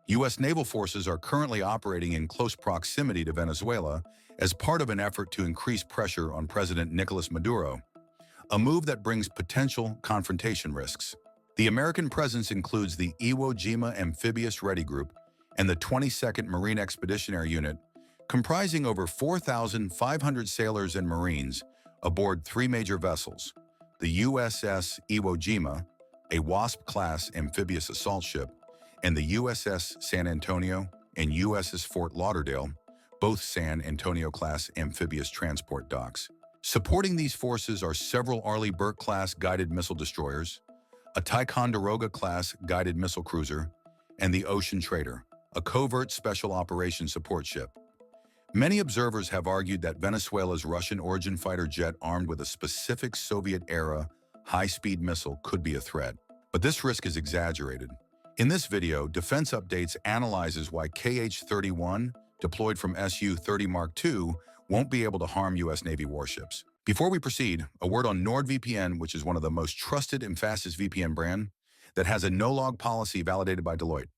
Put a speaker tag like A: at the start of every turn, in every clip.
A: U.S. naval forces are currently operating in close proximity to Venezuela as part of an effort to increase pressure on President Nicolás Maduro, a move that brings potential confrontation risks. The American presence includes the Iwo Jima Amphibious Ready Group and the 22nd Marine Expeditionary Unit, comprising over 4,500 sailors and Marines aboard three major vessels: the USS Iwo Jima, a Wasp-class amphibious assault ship, and the USS San Antonio and USS Fort Lauderdale, both San Antonio-class amphibious transport docks. Supporting these forces are several Arleigh Burke-class guided missile destroyers, a Ticonderoga-class guided missile cruiser, and the Ocean Trader, a covert special operations support ship. Many observers have argued that Venezuela's Russian-origin fighter jet armed with a specific Soviet-era high-speed missile could be a threat, but this risk is exaggerated. In this video, Defense Updates analyzes why Kh-31, deployed from Su-30MK2, won't be able to harm U.S. Navy warships. Before we proceed, a word on NordVPN, which is one of the most trusted and fastest VPN brand that has a no-log policy validated by Deloitte.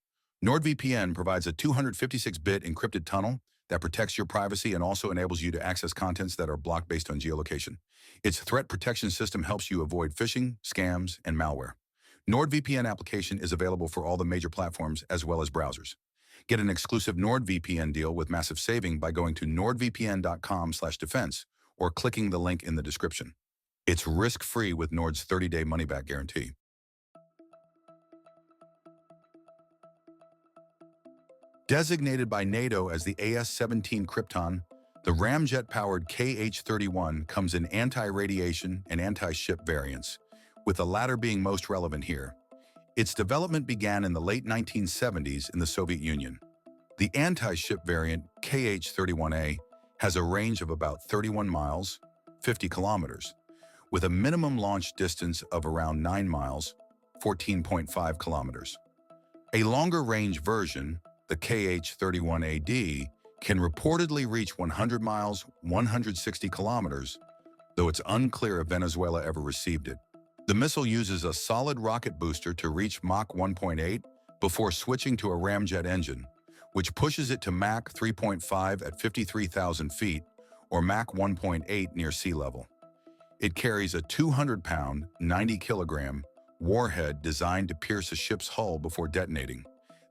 A: NordVPN provides a 256-bit encrypted tunnel that protects your privacy and also enables you to access contents that are blocked based on geolocation. Its threat protection system helps you avoid phishing, scams, and malware. NordVPN application is available for all the major platforms as well as browsers. Get an exclusive NordVPN deal with massive saving by going to nordvpn.com/defense or clicking the link in the description. It's risk-free with Nord's 30-day money-back guarantee. Designated by NATO as the AS-17 Krypton, the ramjet-powered Kh-31 comes in anti-radiation and anti-ship variants, with the latter being most relevant here. Its development began in the late 1970s in the Soviet Union. The anti-ship variant, Kh-31A, has a range of about 31 miles, 50 kilometers, with a minimum launch distance of around 9 miles, 14.5 kilometers. A longer-range version, the Kh-31AD, can reportedly reach 100 miles, 160 kilometers, though it's unclear if Venezuela ever received it. The missile uses a solid rocket booster to reach Mach 1.8 before switching to a ramjet engine, which pushes it to Mach 3.5 at 53,000 feet or Mach 1.8 near sea level. It carries a 200-pound, 90-kilogram warhead designed to pierce a ship's hull before detonating.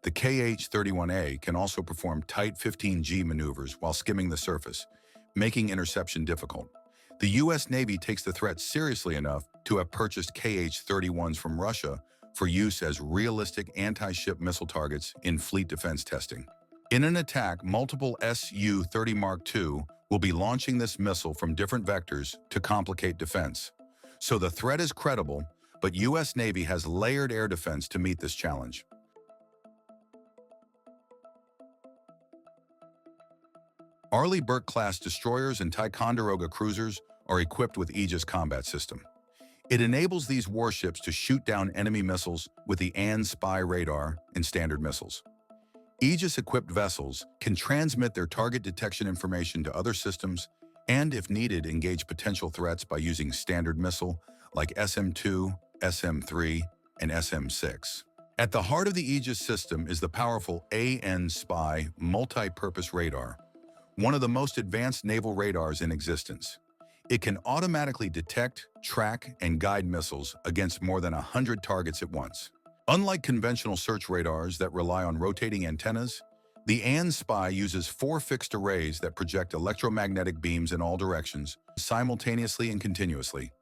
A: The Kh-31A can also perform tight 15G maneuvers while skimming the surface, making interception difficult. The U.S. Navy takes the threat seriously enough to have purchased Kh-31s from Russia for use as realistic anti-ship missile targets in fleet defense testing. In an attack, multiple Su-30MK2 will be launching this missile from different vectors to complicate defense. So the threat is credible, but U.S. Navy has layered air defense to meet this challenge. Arleigh Burke-class destroyers and Ticonderoga cruisers are equipped with Aegis combat system. It enables these warships to shoot down enemy missiles with the AN/SPY radar and standard missiles. Aegis-equipped vessels can transmit their target detection information to other systems and, if needed, engage potential threats by using standard missile like SM-2, SM-3, and SM-6. At the heart of the Aegis system is the powerful AN/SPY multi-purpose radar, one of the most advanced naval radars in existence. It can automatically detect, track, and guide missiles against more than 100 targets at once. Unlike conventional search radars that rely on rotating antennas, the AN/SPY uses 4 fixed arrays that project electromagnetic beams in all directions, simultaneously and continuously.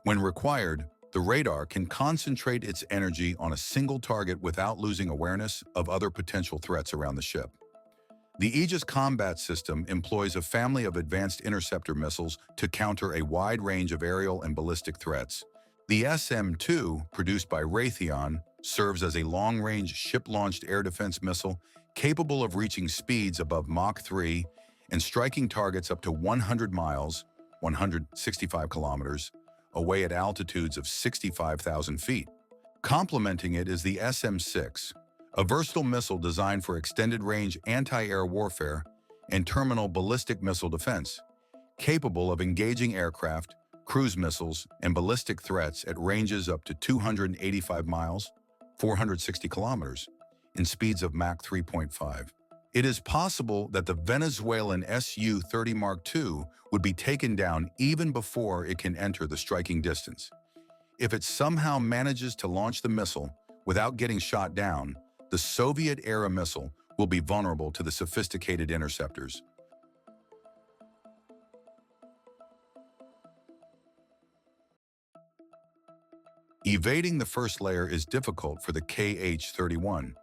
A: When required, the radar can concentrate its energy on a single target without losing awareness of other potential threats around the ship. The Aegis combat system employs a family of advanced interceptor missiles to counter a wide range of aerial and ballistic threats. The SM-2, produced by Raytheon, serves as a long-range ship-launched air defense missile capable of reaching speeds above Mach 3 and striking targets up to 100 miles, 165 kilometers, away at altitudes of 65,000 feet. Complementing it is the SM-6, a versatile missile designed for extended-range anti-air warfare and terminal ballistic missile defense, capable of engaging aircraft, cruise missiles, and ballistic threats at ranges up to 285 miles, 460 kilometers. in speeds of Mach 3.5. It is possible that the Venezuelan Su-30MK2 would be taken down even before it can enter the striking distance. If it somehow manages to launch the missile without getting shot down, the Soviet-era missile will be vulnerable to the sophisticated interceptors. Evading the first layer is difficult for the Kh-31,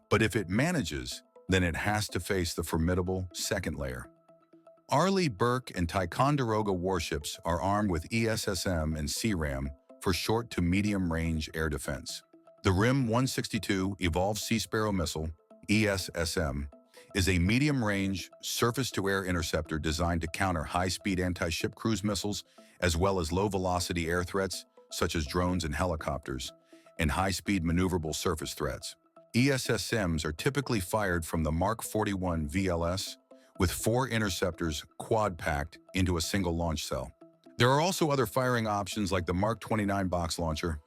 A: but if it manages, then it has to face the formidable second layer. Arleigh Burke and Ticonderoga warships are armed with ESSM and CRAM for short to medium-range air defense. The RIM-162 Evolved Sea Sparrow missile, ESSM, is a medium-range, surface-to-air interceptor designed to counter high-speed anti-ship cruise missiles as well as low-velocity air threats, such as drones and helicopters, and high-speed maneuverable surface threats. ESSMs are typically fired from the Mark 41 VLS, with 4 interceptors quad-packed into a single launch cell. There are also other firing options like the Mark 29 box launcher.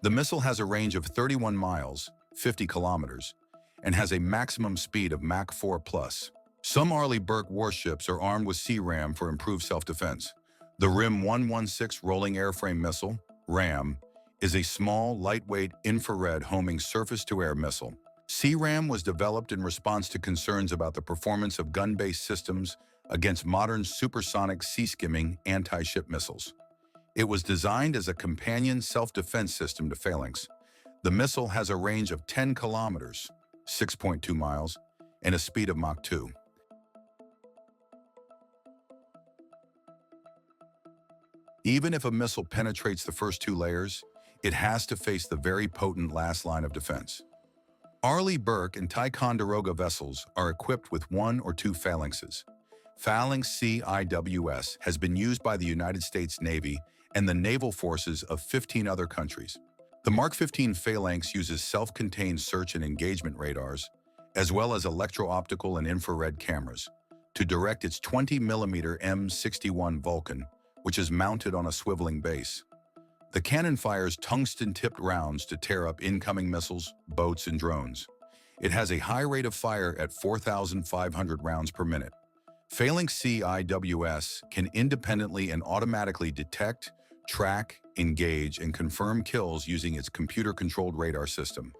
A: The missile has a range of 31 miles, 50 kilometers, and has a maximum speed of Mach 4+. Some Arleigh Burke warships are armed with CRAM for improved self-defense. The RIM-116 Rolling Airframe Missile, RAM, is a small, lightweight, infrared homing surface-to-air missile. CRAM was developed in response to concerns about the performance of gun-based systems against modern supersonic sea-skimming anti-ship missiles. It was designed as a companion self-defense system to Phalanx. The missile has a range of 10 kilometers, 6.2 miles, and a speed of Mach 2. Even if a missile penetrates the first 2 layers, it has to face the very potent last line of defense. Arleigh Burke and Ticonderoga vessels are equipped with 1 or 2 phalanxes. Phalanx CIWS has been used by the United States Navy and the naval forces of 15 other countries. The Mark 15 phalanx uses self-contained search and engagement radars, as well as electro-optical and infrared cameras, to direct its 20mm M61 Vulcan, which is mounted on a swiveling base. The cannon fires tungsten-tipped rounds to tear up incoming missiles, boats, and drones. It has a high rate of fire at 4,500 rounds per minute. Phalanx CIWS can independently and automatically detect, track, engage, and confirm kills using its computer-controlled radar system.